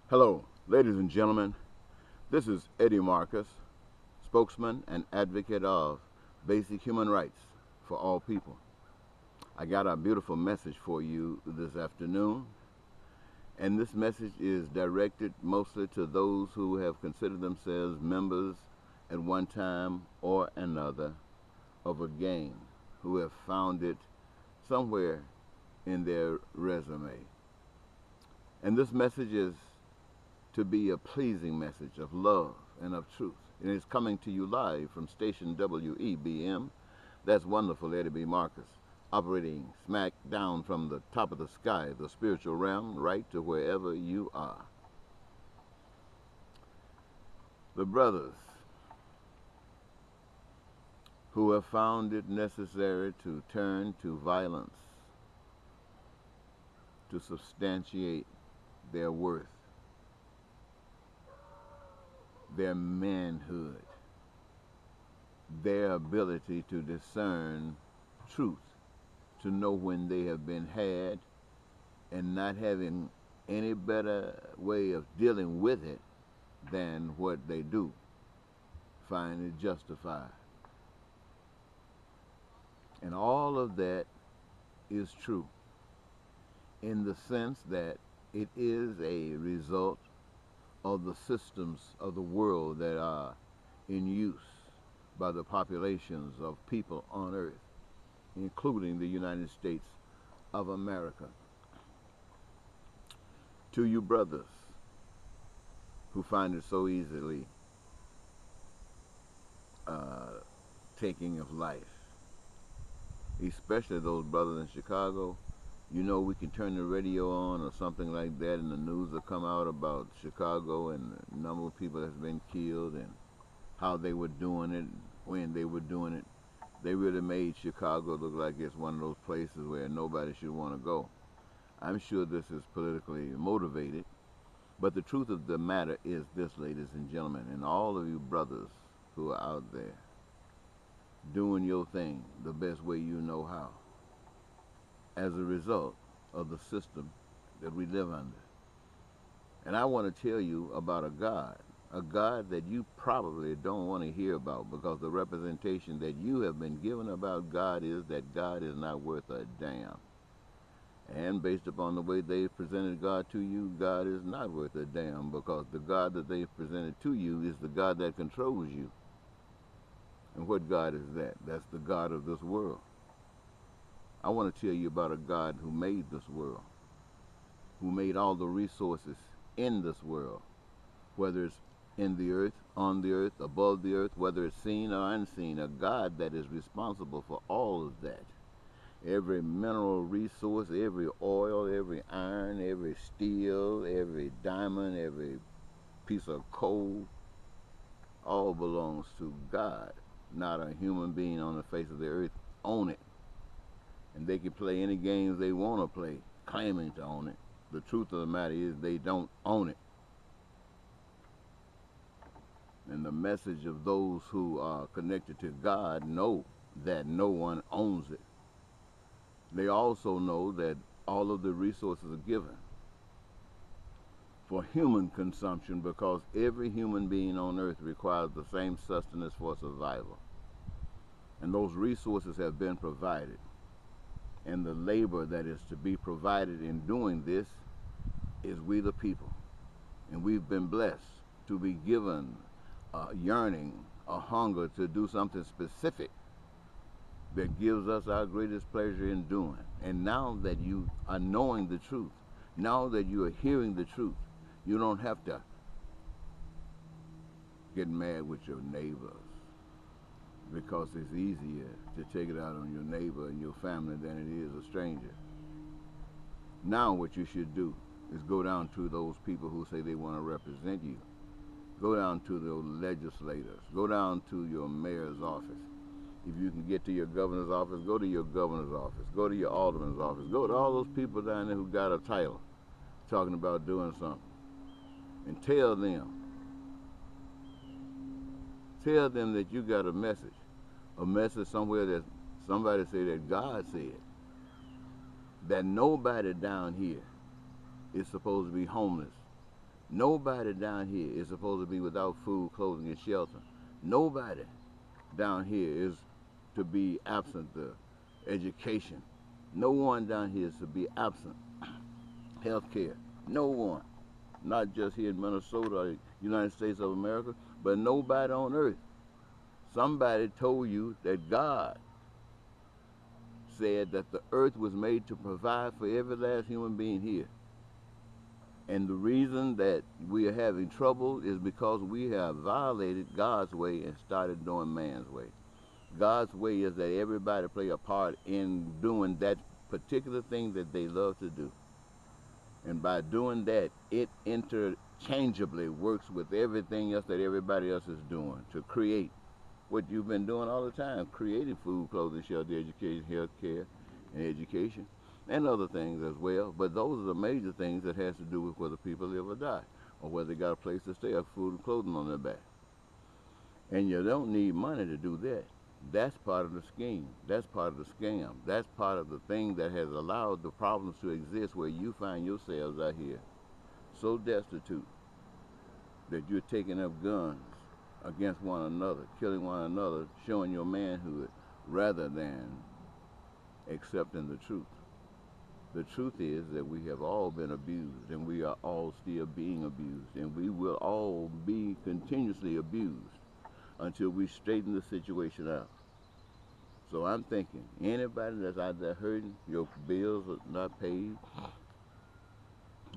Hello, ladies and gentlemen. This is Eddie Marcus, spokesman and advocate of basic human rights for all people. I got a beautiful message for you this afternoon, and this message is directed mostly to those who have considered themselves members at one time or another of a gang, who have found it somewhere in their resume. And this message is to be a pleasing message of love and of truth. And it's coming to you live from station WEBM. That's wonderful, Eddie B. Marcus, operating smack down from the top of the sky, the spiritual realm, right to wherever you are. The brothers who have found it necessary to turn to violence to substantiate their worth, their manhood, their ability to discern truth, to know when they have been had, and not having any better way of dealing with it than what they do, find it justified. And all of that is true in the sense that it is a result of the systems of the world that are in use by the populations of people on earth, including the United States of America. To you brothers who find it so easily taking of life, especially those brothers in Chicago, you know, we can turn the radio on or something like that, and the news will come out about Chicago and the number of people that's been killed and how they were doing it, when they were doing it. They really made Chicago look like it's one of those places where nobody should want to go. I'm sure this is politically motivated, but the truth of the matter is this, ladies and gentlemen, and all of you brothers who are out there doing your thing the best way you know how, as a result of the system that we live under. And I want to tell you about a God that you probably don't want to hear about, because the representation that you have been given about God is that God is not worth a damn. And based upon the way they've presented God to you, God is not worth a damn, because the God that they've presented to you is the God that controls you. And what God is that? That's the God of this world. I want to tell you about a God who made this world, who made all the resources in this world, whether it's in the earth, on the earth, above the earth, whether it's seen or unseen, a God that is responsible for all of that. Every mineral resource, every oil, every iron, every steel, every diamond, every piece of coal, all belongs to God, not a human being on the face of the earth own it. And they can play any games they want to play, claiming to own it. The truth of the matter is they don't own it. And the message of those who are connected to God know that no one owns it. They also know that all of the resources are given for human consumption, because every human being on earth requires the same sustenance for survival. And those resources have been provided. And the labor that is to be provided in doing this is we the people. And we've been blessed to be given a yearning, a hunger to do something specific that gives us our greatest pleasure in doing. And now that you are knowing the truth, now that you are hearing the truth, you don't have to get mad with your neighbors, because it's easier to take it out on your neighbor and your family than it is a stranger. Now what you should do is go down to those people who say they want to represent you. Go down to the legislators. Go down to your mayor's office. If you can get to your governor's office, go to your governor's office. Go to your alderman's office. Go to all those people down there who got a title talking about doing something. And tell them that you got a message somewhere that somebody said that God said that nobody down here is supposed to be homeless Nobody down here is supposed to be without food, clothing, and shelter. Nobody down here is to be absent the education. No one down here is to be absent health care. No one. Not just here in Minnesota or United States of America, but nobody on earth. Somebody told you that God said that the earth was made to provide for every last human being here. And the reason that we are having trouble is because we have violated God's way and started doing man's way. God's way is that everybody play a part in doing that particular thing that they love to do. And by doing that, it interchangeably works with everything else that everybody else is doing to create what you've been doing all the time, creating food, clothing, shelter, education, health care, and education, and other things as well. But those are the major things that has to do with whether people live or die, or whether they got a place to stay, or food and clothing on their back. And you don't need money to do that. That's part of the scheme. That's part of the scam. That's part of the thing that has allowed the problems to exist where you find yourselves out here so destitute that you're taking up guns against one another, killing one another, showing your manhood, rather than accepting the truth. The truth is that we have all been abused, and we are all still being abused, and we will all be continuously abused until we straighten the situation out. So I'm thinking, anybody that's out there hurting, your bills are not paid,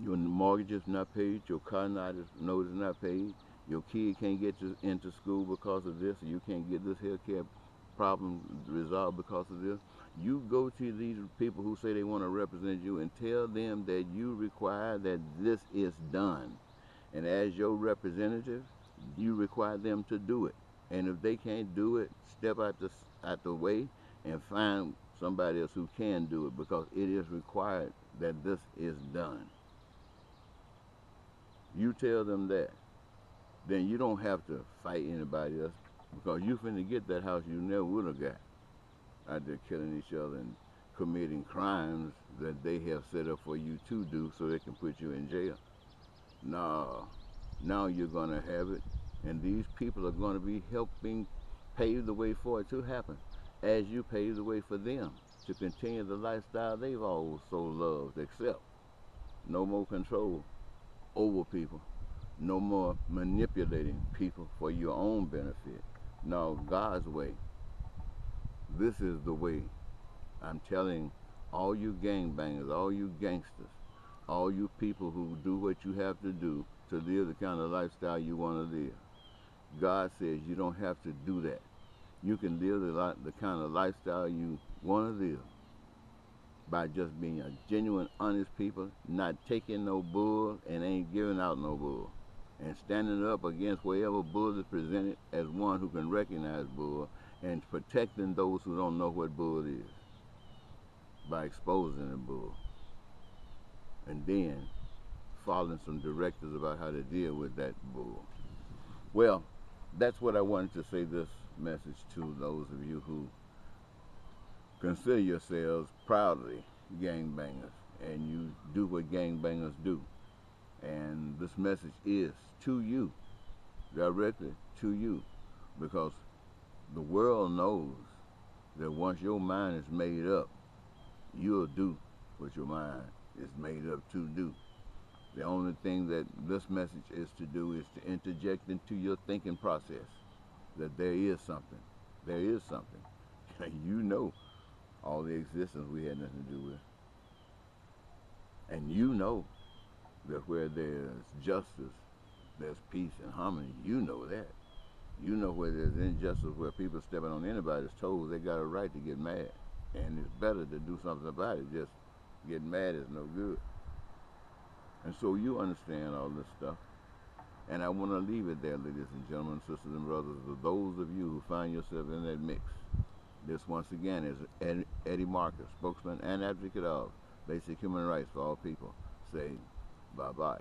your mortgage is not paid, your car note is not paid, your kid can't get into school because of this, or you can't get this health care problem resolved because of this, you go to these people who say they want to represent you and tell them that you require that this is done. And as your representative, you require them to do it. And if they can't do it, step out the way and find somebody else who can do it, because it is required that this is done. You tell them that. Then you don't have to fight anybody else, because you finna get that house you never would have got out there killing each other and committing crimes that they have set up for you to do so they can put you in jail. No, now you're gonna have it, and these people are gonna be helping pave the way for it to happen, as you pave the way for them to continue the lifestyle they've always so loved. Except no more control over people, no more manipulating people for your own benefit. No, God's way. This is the way. I'm telling all you gangbangers, all you gangsters, all you people who do what you have to do to live the kind of lifestyle you want to live. God says you don't have to do that. You can live the kind of lifestyle you want to live by just being a genuine, honest people, not taking no bull and ain't giving out no bull, and standing up against wherever bull is presented as one who can recognize bull, and protecting those who don't know what bull is by exposing the bull, and then following some directives about how to deal with that bull. Well, that's what I wanted to say this message to those of you who consider yourselves proudly gangbangers, and you do what gangbangers do. And this message is to you, directly to you, because the world knows that once your mind is made up, you'll do what your mind is made up to do. The only thing that this message is to do is to interject into your thinking process that there is something. There is something. You know all the existence we had nothing to do with. And you know that where there's justice, there's peace and harmony. You know that. You know where there's injustice, where people stepping on anybody's toes, they got a right to get mad. And it's better to do something about it. Just getting mad is no good. And so you understand all this stuff. And I want to leave it there, ladies and gentlemen, sisters and brothers, to those of you who find yourself in that mix. This, once again, is Eddie Marcus, spokesman and advocate of basic human rights for all people, saying bye-bye.